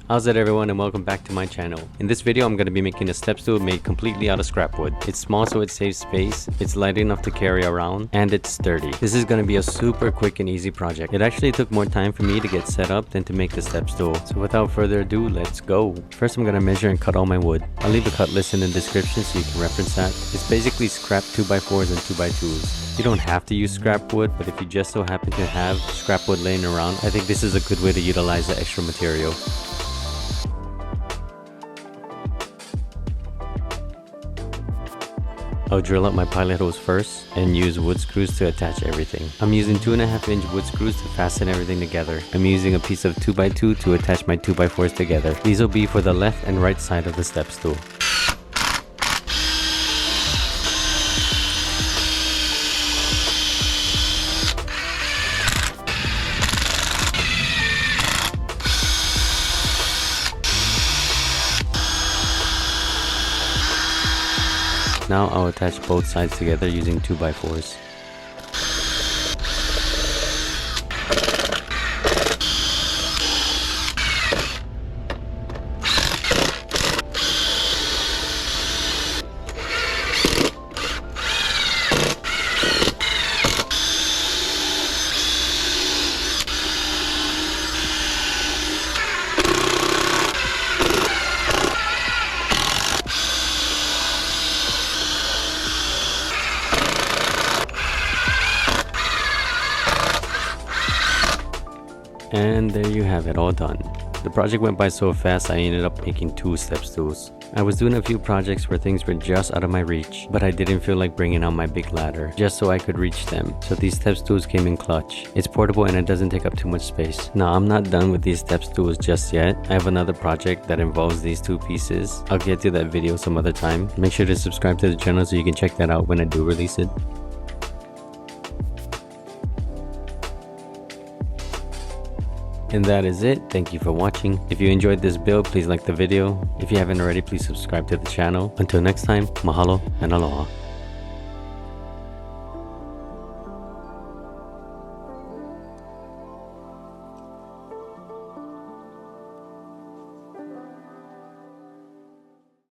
How's it everyone, and welcome back to my channel. In this video I'm going to be making a step stool made completely out of scrap wood. It's small so it saves space, it's light enough to carry around, and it's sturdy. This is going to be a super quick and easy project. It actually took more time for me to get set up than to make the step stool. So without further ado, let's go. First I'm going to measure and cut all my wood. I'll leave a cut list in the description so you can reference that. It's basically scrap 2x4s and 2x2s. You don't have to use scrap wood, but if you just so happen to have scrap wood laying around, I think this is a good way to utilize the extra material. I'll drill up my pilot hose first and use wood screws to attach everything. I'm using 2.5-inch wood screws to fasten everything together. I'm using a piece of 2x2 to attach my 2x4s together. These will be for the left and right side of the step stool. Now I'll attach both sides together using 2x4s. And there you have it, all done. The project went by so fast I ended up making 2 step stools. I was doing a few projects where things were just out of my reach, but I didn't feel like bringing out my big ladder just so I could reach them. So these step stools came in clutch. It's portable and it doesn't take up too much space. Now I'm not done with these step stools just yet. I have another project that involves these 2 pieces. I'll get to that video some other time. Make sure to subscribe to the channel so you can check that out when I do release it. And that is it. Thank you for watching. If you enjoyed this build, please like the video. If you haven't already, please subscribe to the channel. Until next time, mahalo and aloha.